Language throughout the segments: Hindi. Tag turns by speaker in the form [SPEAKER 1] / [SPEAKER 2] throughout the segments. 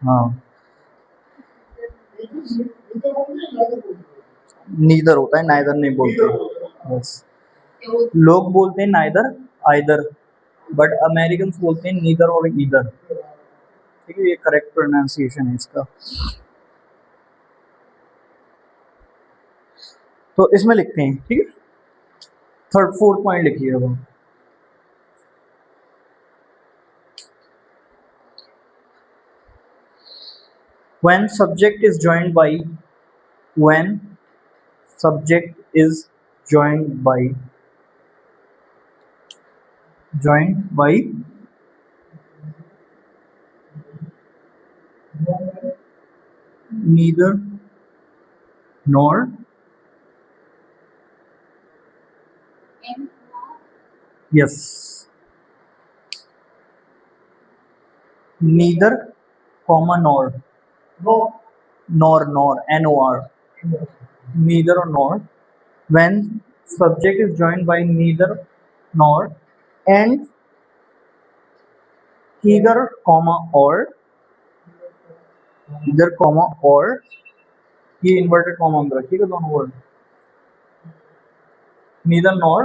[SPEAKER 1] हाँ, नीदर होता है, नाइदर नहीं बोलते। बस लोग बोलते हैं नाइदर आइदर, बट अमेरिकन बोलते हैं नीदर और ईदर। ठीक है, ये करेक्ट प्रोनाउंसिएशन है इसका। तो इसमें लिखते हैं, ठीक है, थर्ड फोर्थ पॉइंट लिखिए अब। when subject is joined by when subject is joined by joined by neither nor, yes, neither comma nor, nor nor, neither or nor, when subject is joined by neither nor and either comma or, either comma or, ये इन्वर्टेड कॉमा अंदर रखिएगा दोनों word, neither nor,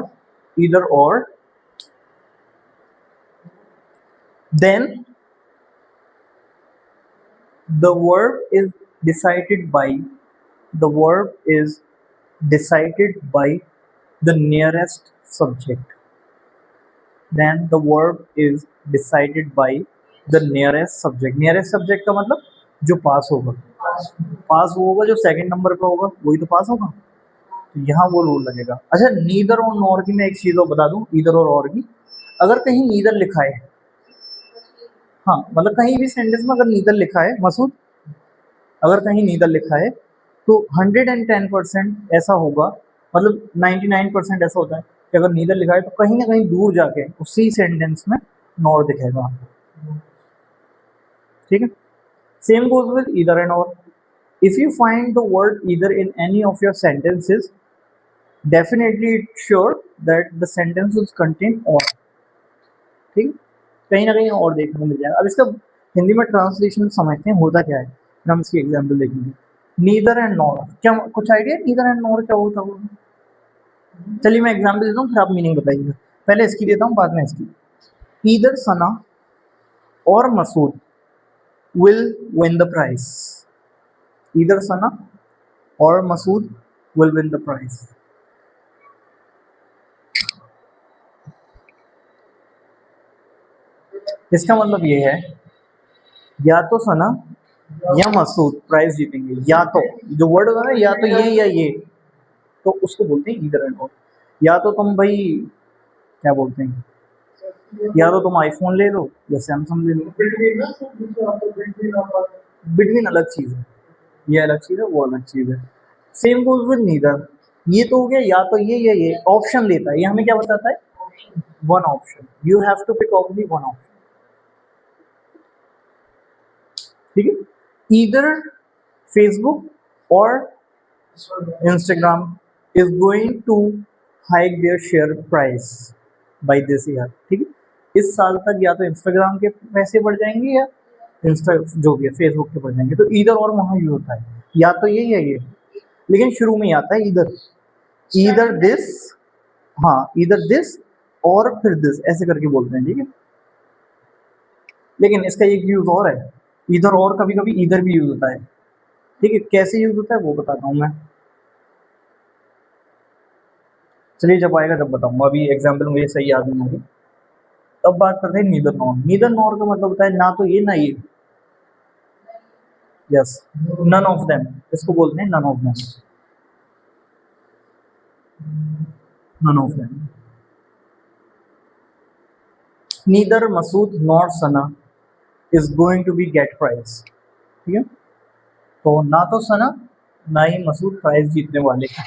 [SPEAKER 1] either or, then the verb is decided by the verb is decided by the nearest subject. Then the verb is decided by the nearest subject. nearest subject का मतलब जो पास होगा, पास वो होगा जो सेकंड नंबर पे होगा, वही तो पास होगा। तो यहाँ वो रूल लगेगा। अच्छा, नीदर और नॉर की मैं एक चीज और बता दूं, ईदर और की, अगर कहीं नीदर लिखा है, हाँ मतलब कहीं भी सेंटेंस में अगर नीदर लिखा है मसूद, अगर कहीं नीदर लिखा है तो 110% ऐसा होगा, मतलब 99% ऐसा होता है कि अगर नीदर लिखा है तो कहीं ना कहीं दूर जाके उसी सेंटेंस में नॉर दिखेगा। ठीक है, same goes with either and or. If you find the word either in any of your sentences, definitely it's sure that the sentence will contain or. ठीक, कहीं ना कहीं और देखने को मिल जाएगा। अब इसका हिंदी में ट्रांसलेशन समझते हैं होता क्या है, हम इसकी एग्जाम्पल देखेंगे। नीदर एंड नॉर, क्या कुछ आइडिया नीदर एंड नॉर क्या होता होगा? चलिए मैं एग्जाम्पल देता हूँ, फिर आप मीनिंग बताइएगा। पहले इसकी देता हूँ, बाद में इसकी। ईदर सना और Masood will win the prize. Either Sana और Masood will win the prize. इसका मतलब ये है या तो सना या मसूद प्राइज जीतेंगे, या तो जो वर्ड होता है ना, या तो ये या ये, तो उसको बोलते हैं ईदर एंड और। या तो तुम भाई क्या बोलते हैं, या तो तुम आईफोन ले लो या सैमसंग ले लो। बिटवीन अलग चीज है, ये अलग चीज है, वो अलग चीज है। सेम गोज विद नीदर, ये तो हो गया या तो ये या ये, ऑप्शन देता है, ये हमें क्या बताता है? One option, you have to pick only one option. ठीक है, ईदर फेसबुक और Instagram is going to hike their share price by this year. ठीक है, इस साल तक या तो इंस्टाग्राम के पैसे बढ़ जाएंगे या इंस्टा जो भी है फेसबुक के बढ़ जाएंगे। तो ईदर और वहां यूज होता है, या तो ये या ये, लेकिन शुरू में आता है ईदर, ईदर दिस, हाँ ईदर दिस और फिर दिस, ऐसे करके बोलते हैं। ठीक है, लेकिन इसका एक यूज और है, ईदर और कभी कभी ईदर भी यूज होता है। ठीक है, कैसे यूज होता है वो बताता हूँ मैं, चलिए जब आएगा तब बताऊंगा, अभी एग्जाम्पल मुझे सही याद नहीं होगी। अब बात करते हैं नीदर नॉर। नीदर नॉर का मतलब होता है ना तो ये ना ये, यस, नन ऑफ देम, इसको बोलते हैं none of them, none of them. Neither Masood nor Sana is going to be get prize. ठीक है, तो ना तो सना ना ही मसूद प्राइज जीतने वाले हैं,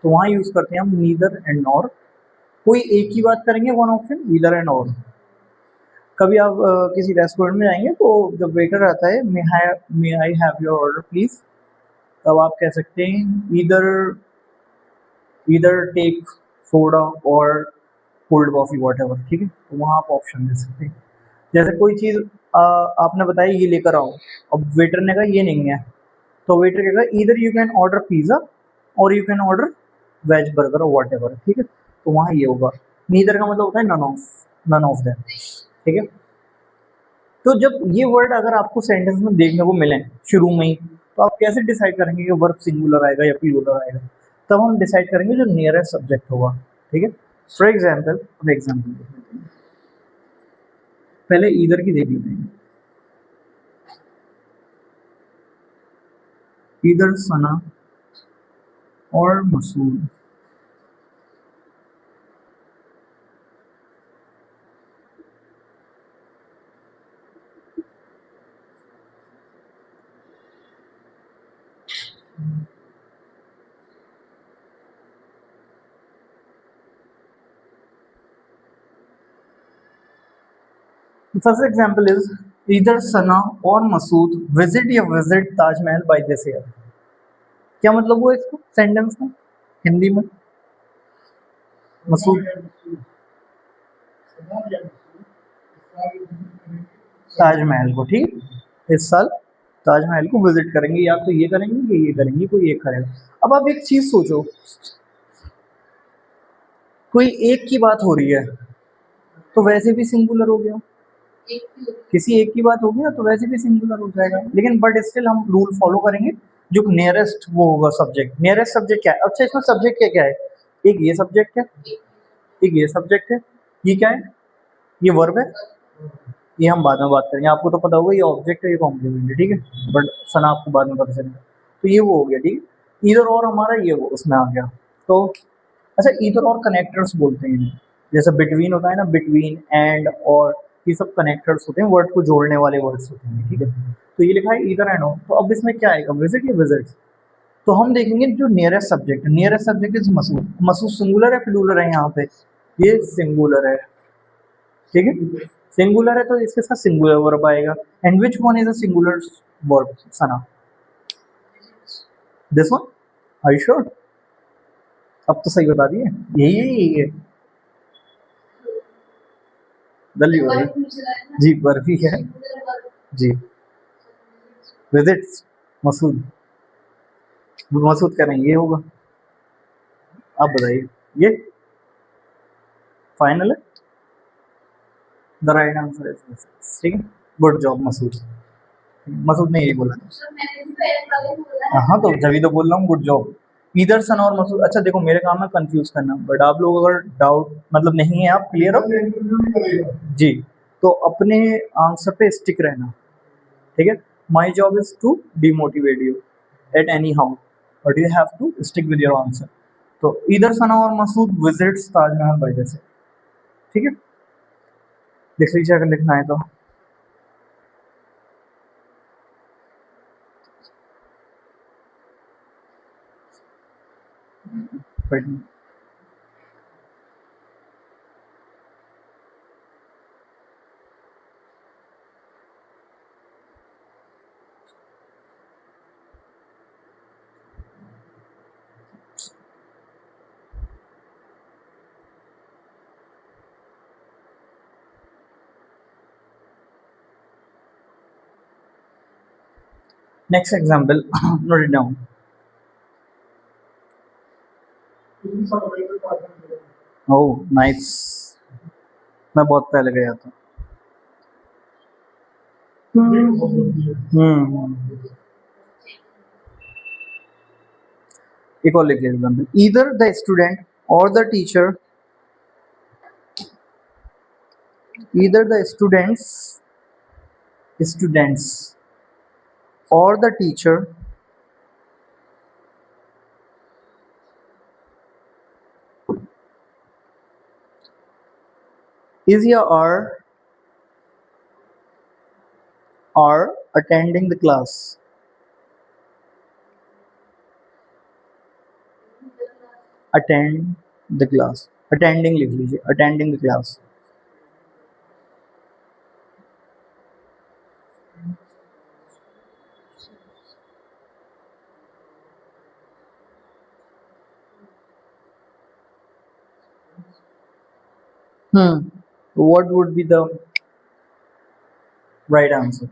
[SPEAKER 1] तो वहां यूज करते हैं हम नीदर एंड नॉर। कोई एक ही बात करेंगे, one option, neither and nor. कभी आप किसी रेस्टोरेंट में जाएंगे तो जब वेटर आता है, may I have your order please, तब आप कह सकते हैं either either take soda or cold coffee whatever. ठीक है, तो वहाँ आप ऑप्शन दे सकते हैं। जैसे कोई चीज आपने बताया ये लेकर आओ, अब वेटर ने कहा ये नहीं है, तो वेटर कहेगा either you can order pizza or you can order veg burger or whatever, ठीक है, तो वहाँ ये होगा। नीदर का मतलब होता है नन ऑफ देम, ठीक है। तो जब ये वर्ड अगर आपको सेंटेंस में देखने को मिले शुरू में ही, तो आप कैसे डिसाइड करेंगे कि वर्ब सिंगुलर आएगा या प्लूरल आएगा? तब हम डिसाइड करेंगे जो नियरेस्ट सब्जेक्ट होगा, ठीक है। फॉर एग्जाम्पल, अब एग्जाम्पल देख लेते हैं, पहले ईदर की देख लेते हैं। ईदर सना और Masood. First example is either Sana और मसूद विजिट या visit Taj Mahal by this year. क्या मतलब हुआ इसको सेंटेंस का हिंदी में? मसूद ताजमहल को, ठीक, इस साल ताजमहल को विजिट करेंगे, या तो ये करेंगे या ये करेंगे, कोई एक करेगा। अब आप एक चीज सोचो, कोई एक की बात हो रही है तो वैसे भी सिंगुलर हो गया, किसी एक की बात होगी ना तो वैसे भी सिंगुलर हो जाएगा, लेकिन बट स्टिल हम रूल फॉलो करेंगे, जो नियरेस्ट वो होगा सब्जेक्ट। नियरेस्ट सब्जेक्ट क्या है? अच्छा, इसमें सब्जेक्ट क्या क्या है? एक ये सब्जेक्ट है, एक ये सब्जेक्ट है, ये क्या है? ये वर्ब है, ये हम बाद में बात करेंगे, आपको तो पता होगा ये ऑब्जेक्ट है, ये कॉम्प्लीमेंट है, ठीक है, बट सना आपको बाद में पता चलेगा। तो ये वो हो गया, ठीक है, इधर और हमारा ये वो उसमें आ गया। तो अच्छा, इधर और कनेक्टर्स बोलते हैं इन्हें, जैसे बिटवीन होता है ना, बिटवीन एंड और, ये सब कनेक्टर्स होते हैं, वर्ड को जोड़ने वाले वर्ड्स होते हैं, ठीक है। तो ये लिखा है इधर एंड और, तो अब इसमें क्या आएगा, विजिट या विजिट? तो हम देखेंगे जो नियरेस्ट सब्जेक्ट है, nearest subject is Masood. Masood singular है प्लूरल है यहाँ पे? ये सिंगुलर है, ठीक है, सिंगुलर है तो इसके साथ सिंगुलर वर्ब आएगा। And which one is a singular verb Sana? This one, are you sure? अब तो सही बता दिए, यही है दल्ली वाली जी, बर्फी है जी। विजिट्स मसूद, मसूद करेंगे ये होगा। आप बताइए, ये फाइनल है, द राइट आंसर इज, ठीक है, गुड जॉब मसूद। मसूद ने यही बोला था, हाँ तो जब तो बोल रहा हूँ गुड जॉब। ईदर सन और मसूद, अच्छा देखो मेरे काम में कंफ्यूज करना, बट आप लोग अगर डाउट मतलब नहीं है, आप क्लियर हो जी, तो अपने आंसर पे स्टिक रहना, ठीक है। My job is to demotivate you at any how, but you have to stick with your answer. तो ईदर सना और मसूद विजिट्स ताजमहल बाय जैसे, ठीक है, लिख लीजिए अगर लिखना है तो। Next example, note it down. Oh nice, मैं बहुत पहले गया था। एक और लिख लीजिए एग्जाम्पल, ईदर द स्टूडेंट और the teacher, either the students or the teacher is या are attending the class, attend the class, attending लिख लीजिए, attending the class। what would be the right answer.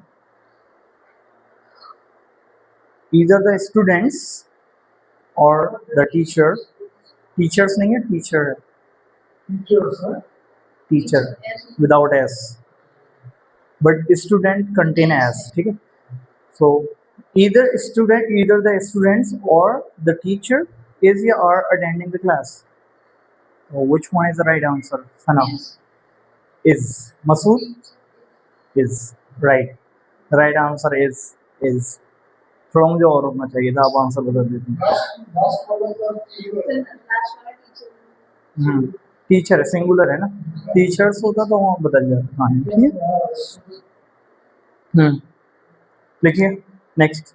[SPEAKER 1] either the students or the teacher, teachers नहीं है, टीचर है, teacher without S, but student contain S, ठीक है। सो either student, either the students or the teacher is या are attending the class. So which one is the right answer? Sana is. Masood is right. The right answer is. थोड़ा मुझे और होना चाहिए था, आप आंसर बदल देते हैं। टीचर है, सिंगुलर है ना, टीचर्स होता तो वहाँ बदल जाता। हाँ ठीक है। लिखिए next.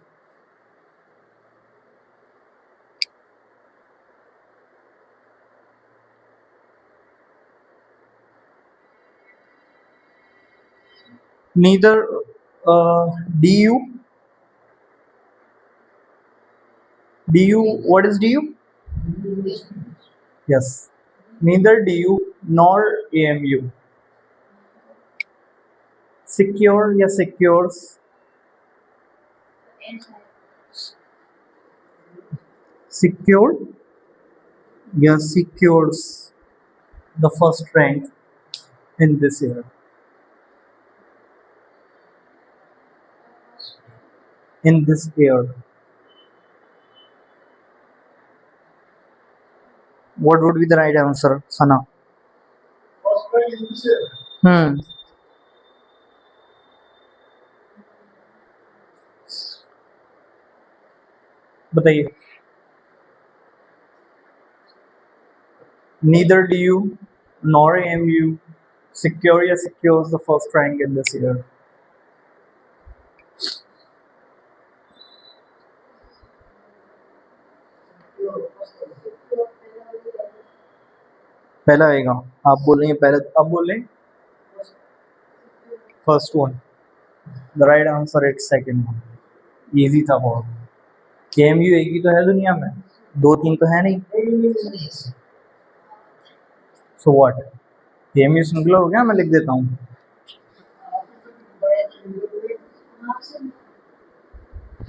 [SPEAKER 1] neither du, what is du? Yes, neither du nor amu. secure या secures, secured या secures the first rank in this year. In this year, what would be the right answer, Sana? बताइए। neither du nor amu secure या secures the first rank in this year. पहला आएगा, आप बोल रही हैं पहले, अब बोल रहे first one. The right answer it's second one. Easy था बहुत। केएमयू एक ही तो है दुनिया में, दो तीन तो है नहीं। सो व्हाट, केएमयू सिंगुलर हो गया, मैं लिख देता हूँ।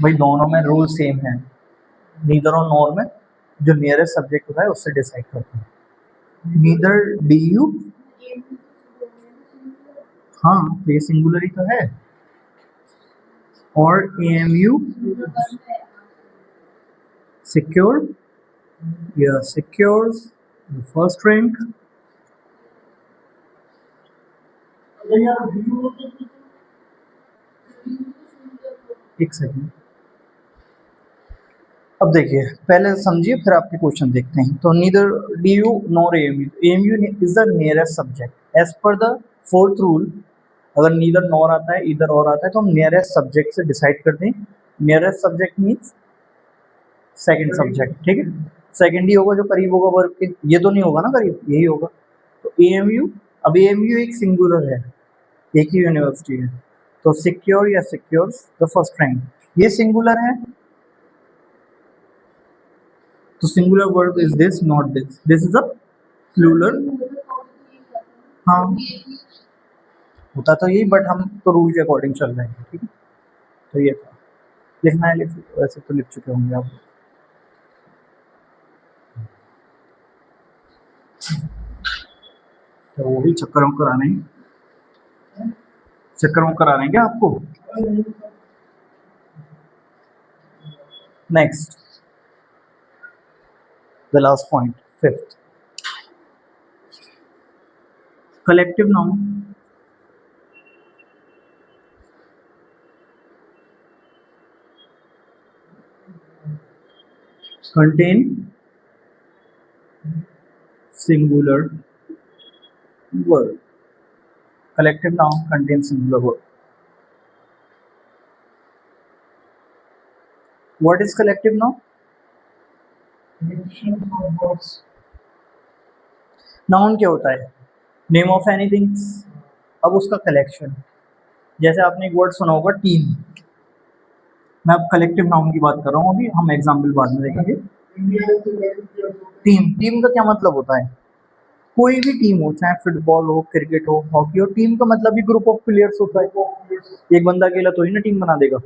[SPEAKER 1] भाई दोनों में रूल सेम है, नीदर और नॉर में जो नियरेस्ट सब्जेक्ट होता है उससे डिसाइड करते हैं। नीदर डी यू, हाँ तो ये सिंगुलर ही तो है, और एएमयू सिक्योर या सिक्योर्स द फर्स्ट रैंक। एक सेकंड, अब देखिए पहले समझिए फिर आपके क्वेश्चन देखते हैं। तो neither D U nor AMU, AMU is the nearest subject as per the fourth rule. अगर नीदर नॉर आता है इधर और आता है तो हम नियरेस्ट सब्जेक्ट से डिसाइड करते हैं। Nearest subject means second subject, ठीक है। सेकंड ही होगा जो करीब होगा वर्ब के, ये तो नहीं होगा ना करीब, यही होगा। तो एएमयू, अब एएमयू एक सिंगुलर है, एक ही यूनिवर्सिटी है, तो सिक्योर या सिक्योर्स द फर्स्ट रैंक, ये सिंगुलर है तो singular verb is this, not this, this is a plural. हाँ होता तो यही, बट हम तो रूल के अकॉर्डिंग चल रहे हैं, ठीक है। तो ये था, लिखना है, वैसे तो लिख चुके होंगे आप। तो वो भी चक्कर कराने, चक्कर कराने क्या आपको। Next, the last point, fifth, collective noun contain singular word. Collective noun contains singular word. What is collective noun? Noun क्या होता है? नेम ऑफ एनीथिंग, अब उसका कलेक्शन। जैसे आपने एक वर्ड सुना होगा टीम, मैं अब कलेक्टिव नाउन की बात कर रहा हूँ, अभी हम एग्जाम्पल बाद में देखेंगे। टीम, टीम का क्या मतलब होता है? कोई भी टीम हो, चाहे फुटबॉल हो, क्रिकेट हो, हॉकी हो, टीम का मतलब ही ग्रुप ऑफ प्लेयर्स होता है। एक बंदा अकेला तो ही ना टीम बना देगा,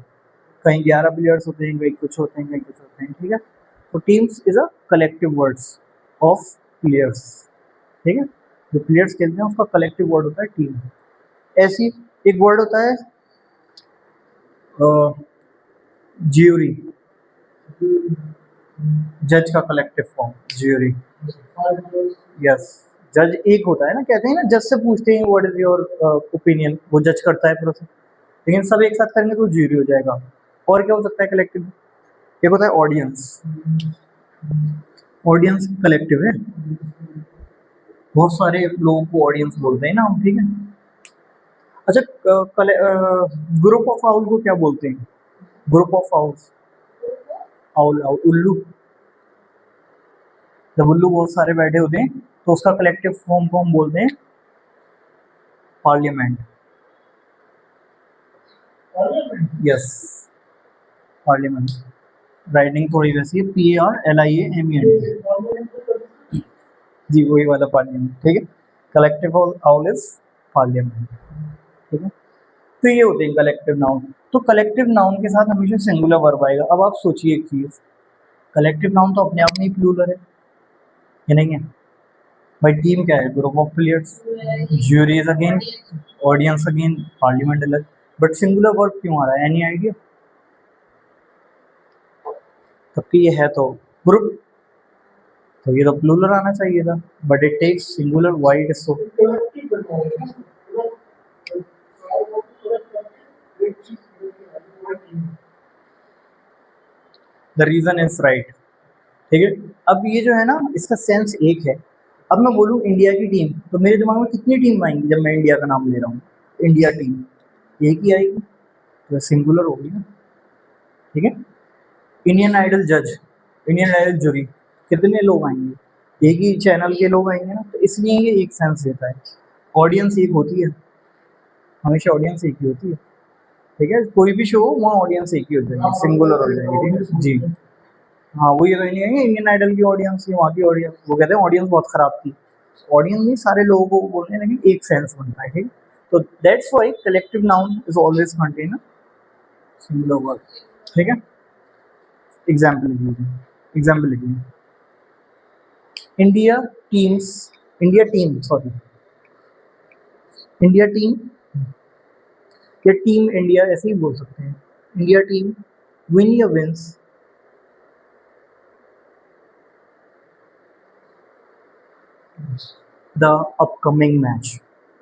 [SPEAKER 1] कहीं 11 प्लेयर्स होते हैं, कहीं कुछ होते हैं, कहीं कुछ होते हैं, ठीक है। तो teams is a collective words of players, ठीक है। जो प्लेयर्स खेलते हैं उसका कलेक्टिव वर्ड होता है टीम। ऐसी एक वर्ड होता है ज्यूरी, जज का कलेक्टिव फॉर्म ज्यूरी। यस, जज एक होता है ना, कहते हैं ना जज से पूछते हैं व्हाट इज योर ओपिनियन, वो जज करता है प्रोसेस, लेकिन सब एक साथ करेंगे तो ज्यूरी हो जाएगा। और क्या हो सकता है कलेक्टिव? एक होता है ऑडियंस, ऑडियंस कलेक्टिव है, बहुत सारे लोगों को ऑडियंस बोलते हैं ना हम, ठीक है। अच्छा, ग्रुप ऑफ आउल को क्या बोलते हैं? Group of owls, owl owl उल्लू, जब उल्लू बहुत सारे बैठे होते हैं तो उसका कलेक्टिव फॉर्म को हम बोलते हैं पार्लियामेंट। यस, पार्लियामेंट, राइटिंग थोड़ी वैसी है, PARLIAMENT, जी वही वाला पार्लियामेंट, ठीक है। कलेक्टिव आउल इज पार्लियामेंट, ठीक है। तो ये होते हैं कलेक्टिव नाउन। तो कलेक्टिव नाउन के साथ हमेशा सिंगुलर वर्ब आएगा। अब आप सोचिए एक चीज, कलेक्टिव नाउन तो अपने आप में ही प्लूरल है, ये नहीं है भाई। टीम क्या है? Group of players, jury is again, audience again, parliament अलग, बट सिंगुलर वर्ब क्यों आ रहा है? Any idea? तब ये है तो ग्रुप, तो ये तो प्लूरल आना चाहिए था, but it takes singular, why it is so? The reason is right, ठीक है। अब ये जो है ना, इसका सेंस एक है। अब मैं बोलूँ इंडिया की टीम, तो मेरे दिमाग में कितनी टीम आएंगी जब मैं इंडिया का नाम ले रहा हूँ? इंडिया टीम एक ही आएगी, तो सिंगुलर होगी ना, ठीक है। इंडियन आइडल जज, इंडियन आइडल जूरी, कितने लोग आएंगे? एक ही चैनल के लोग आएंगे ना, तो इसलिए ये एक सेंस देता है। ऑडियंस एक होती है, हमेशा ऑडियंस एक ही होती है, ठीक है। कोई भी शो हो वहाँ ऑडियंस एक ही हो जाएगी, सिंगुलर हो जाएगी, ठीक है जी। हाँ, वो ये तो नहीं है इंडियन आइडल की ऑडियंस थी, वहाँ की ऑडियंस, वो कहते हैं ऑडियंस बहुत खराब थी। ऑडियंस नहीं, सारे लोगों को बोलने लगे, एक सेंस बनता है, ठीक है। तो that's why collective noun is always contain singular word, ठीक है। एग्जाम्पल लिखिए, एग्जाम्पल लिखिए, India teams, India team sorry, India team या टीम इंडिया ऐसे ही बोल सकते हैं। इंडिया टीम विन या विंस द अपकमिंग मैच,